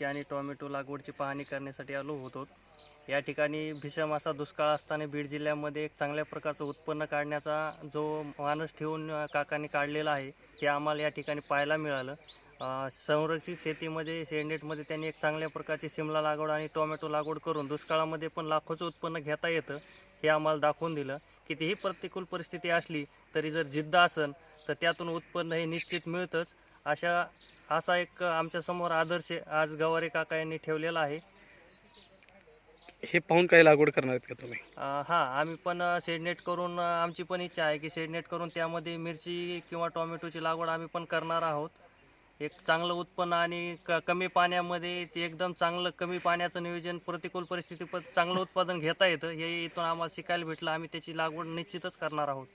मिरची आणि टोमॅटो लागवडची पाहणी करण्यासाठी आलो होतो। या ठिकाणी भीषण असा दुष्काळ असताना बीड जिल्ह्यामध्ये एक चांगल्या प्रकारचं उत्पन्न काढण्याचा जो मानस ठेवून काकांनी काढलेला आहे हे आम्हाला या ठिकाणी पाहायला मिळालं। संरक्षित शेतीमध्ये शेडनेटमध्ये त्यांनी एक चांगल्या प्रकारची शिमला लागवड आणि टोमॅटो लागवड करून दुष्काळामध्ये पण लाखोचं उत्पन्न घेता येतं हे आम्हाला दाखवून दिलं। कितीही प्रतिकूल परिस्थिती असली तरी जर जिद्द असेल तर त्यातून उत्पन्न हे निश्चित मिळतंच। असा एक आमच्यासमोर आदर्श आज गवारे काका यांनी ठेवलेला आहे। हे पाहून काही लागवड करणार आहेत का तुम्ही? हां, आम्ही पण शेडनेट करून आमची पण इच्छा आहे की शेडनेट करून त्यामध्ये मिरची किंवा टोमॅटोची लागवड आम्ही पण करणार आहोत। एक चांगलं उत्पन्न आणि कमी पाण्यामध्ये ते एकदम चांगलं कमी पाण्याचं नियोजन प्रतिकूल परिस्थिती पण चांगलं उत्पादन घेता येतं हे इथून आम्हाला शिकायला भेटलं। आम्ही त्याची लागवड निश्चितच करणार आहोत।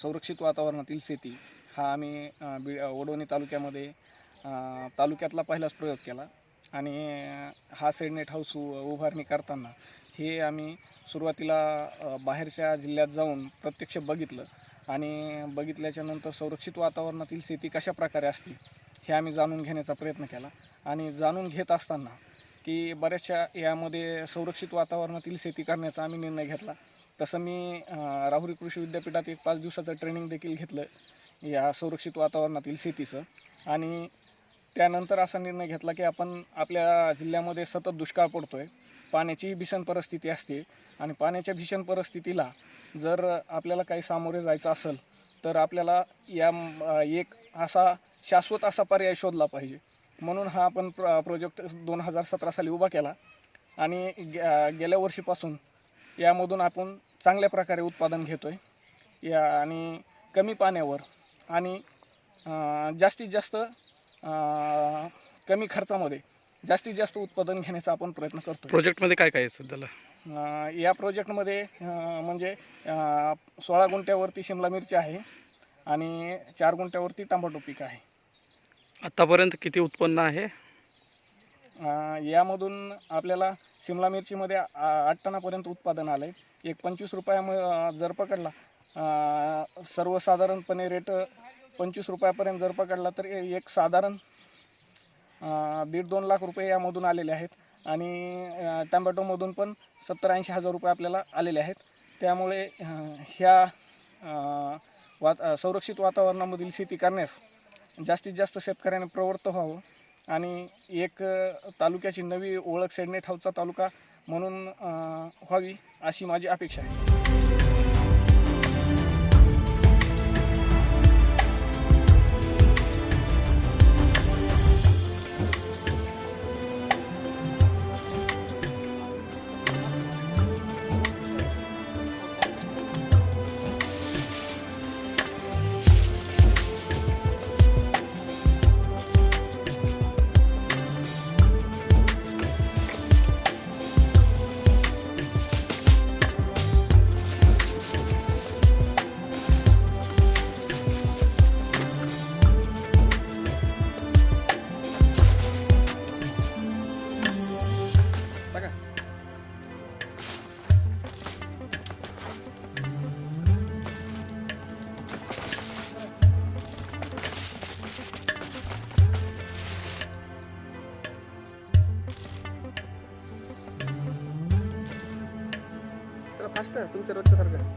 संरक्षित वातावरणातील शेती हा आम्ही वडवणी तालुक्यामध्ये तालुक्यातला पहिलाच प्रयोग केला। आणि हा शेडनेट हाऊस उभारणी करताना हे आम्ही सुरुवातीला बाहेरच्या जिल्ह्यात जाऊन प्रत्यक्ष बघितलं आणि बघितल्याच्या नंतर संरक्षित वातावरणातील शेती कशा प्रकारे असते हे आम्ही जाणून घेण्याचा प्रयत्न केला। आणि जाणून घेत असताना की बऱ्याचशा यामध्ये संरक्षित वातावरणातील शेती करण्याचा आम्ही निर्णय घेतला. तसं मी राहुरी कृषी विद्यापीठात एक 5 दिवसाचं ट्रेनिंग देखील घेतलं या संरक्षित वातावरणातील शेतीचं. आणि त्यानंतर असा निर्णय घेतला की आपण आपल्या जिल्ह्यामध्ये सतत दुष्काळ पडतो आहे, पाण्याची भीषण परिस्थिती असते आणि पाण्याच्या भीषण परिस्थितीला जर आपल्याला काही सामोरे जायचं असेल तर आपल्याला एक असा शाश्वत असा पर्याय शोधला पाहिजे. म्हणून हा आपण प्रोजेक्ट 2017 साली उभा केला आणि गेल्या वर्षीपासून यामधून आपण चांगल्या प्रकारे उत्पादन घेतो आहे आणि कमी पाण्यावर आणि जास्तीत जास्त कमी खर्चामध्ये जास्तीत जास्त उत्पादन घेण्याचा आपण प्रयत्न करतो. प्रोजेक्टमध्ये काय काय आहे सध्याला? या प्रोजेक्टमध्ये म्हणजे 16 गुंठ्यावरती शिमला मिरची आहे आणि 4 गुंठ्यावरती टमाटो पीक आहे. आतापर्यंत किती उत्पन्न आहे? यामधून आपल्याला शिमला मिरचीमध्ये 8 टनापर्यंत उत्पादन आलं आहे. एक 25 रुपया जर पकडला, सर्वसाधारणपणे रेट 25 रुपयापर्यंत जर पकडला तर एक साधारण 1.5-2 लाख रुपये यामधून आलेले आहेत आणि टमॅटोमधून पण 70-80 हजार रुपये आपल्याला आलेले आहेत. त्यामुळे ह्या संरक्षित वातावरणामधील शेती करण्यास जास्तीत जास्त शेतकऱ्यांनी प्रवृत्त व्हावं आणि एक तालुक्याची नवी ओळख सेडनेट हाऊसचा तालुका म्हणून व्हावी अशी माझी अपेक्षा आहे. फास्ट तुमच्या रोजच्या सारखं.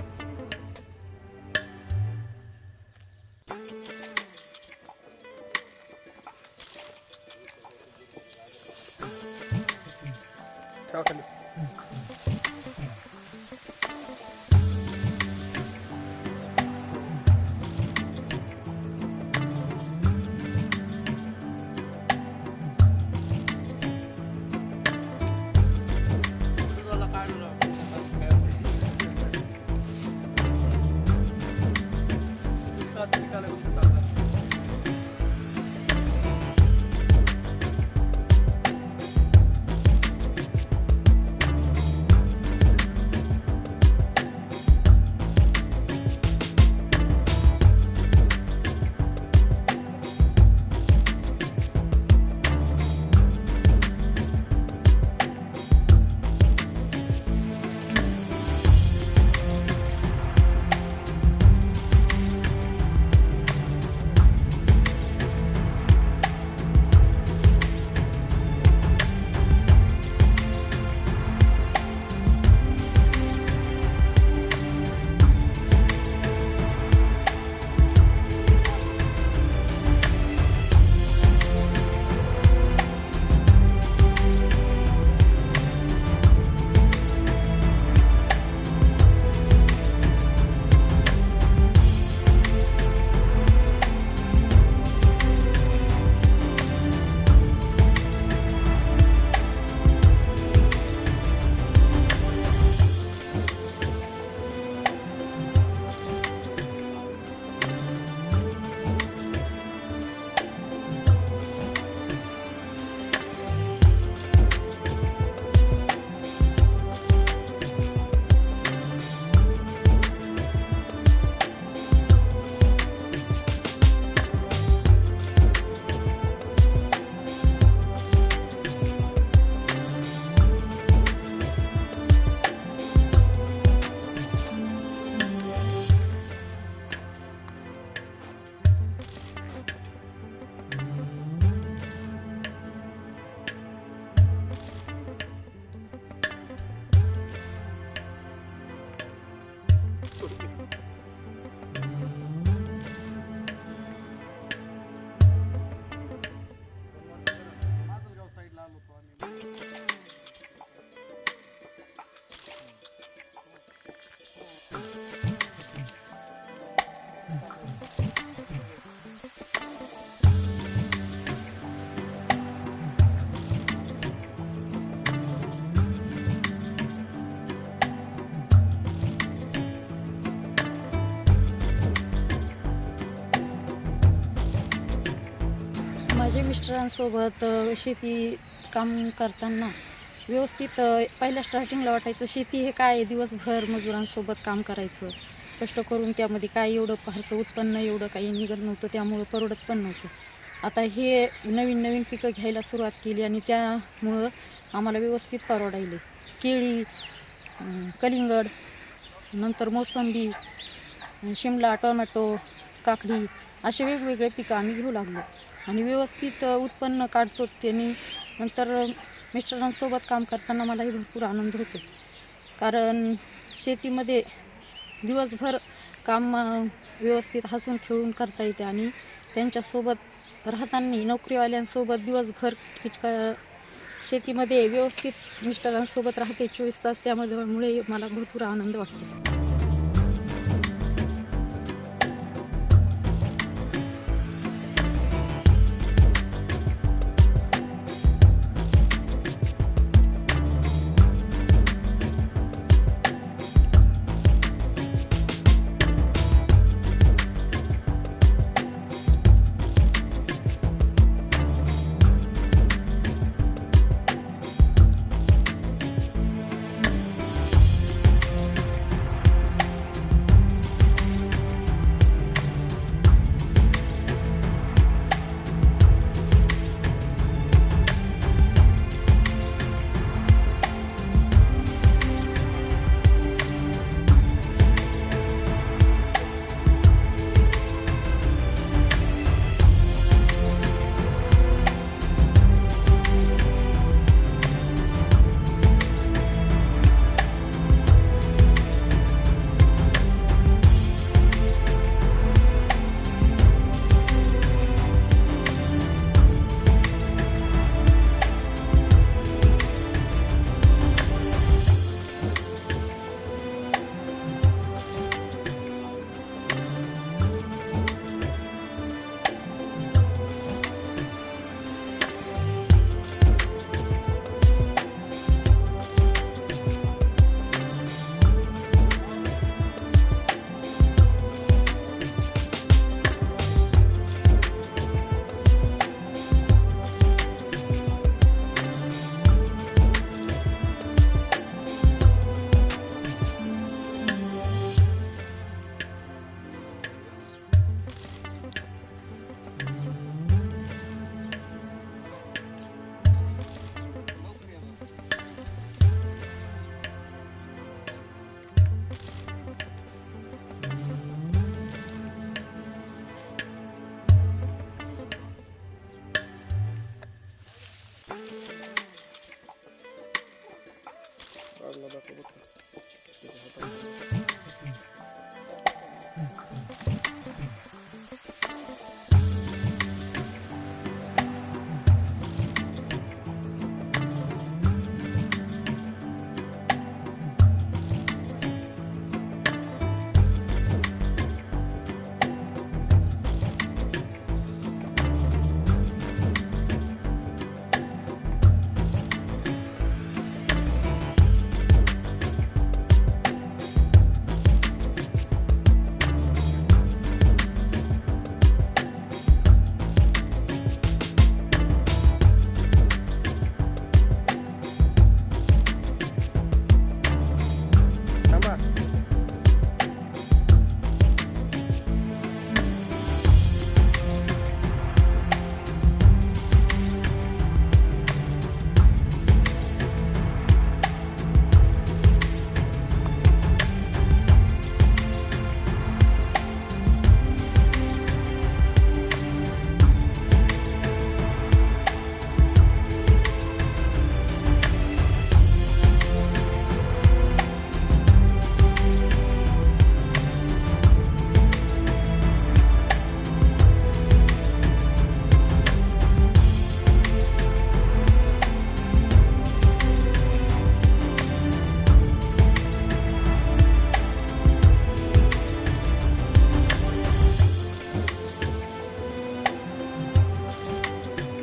ठेवा खाली. मिस्टरांसोबत शेती काम करताना व्यवस्थित पहिल्या स्टार्टिंगला वाटायचं शेती हे काय आहे, दिवसभर मजुरांसोबत काम करायचं, कष्ट करून त्यामध्ये काय एवढं फारसं उत्पन्न एवढं काही निघत नव्हतं, त्यामुळं परवडत पण नव्हतं. आता हे नवीन नवीन पिकं घ्यायला सुरुवात केली आणि त्यामुळं आम्हाला व्यवस्थित परवडायले. केळी, कलिंगड, नंतर मोसंबी, शिमला, टोमॅटो, काकडी असे वेगवेगळे पिकं आम्ही घेऊ लागलो आणि व्यवस्थित उत्पन्न काढतो. त्यांनी नंतर मिस्टरांसोबत काम करताना मलाही भरपूर आनंद होतो, कारण शेतीमध्ये दिवसभर काम व्यवस्थित हसून खेळून करता येते आणि त्यांच्यासोबत राहताना नोकरीवाल्यांसोबत दिवसभर शेतीमध्ये व्यवस्थित मिस्टरांसोबत राहते 24 तास, त्यामुळे मला भरपूर आनंद वाटतो.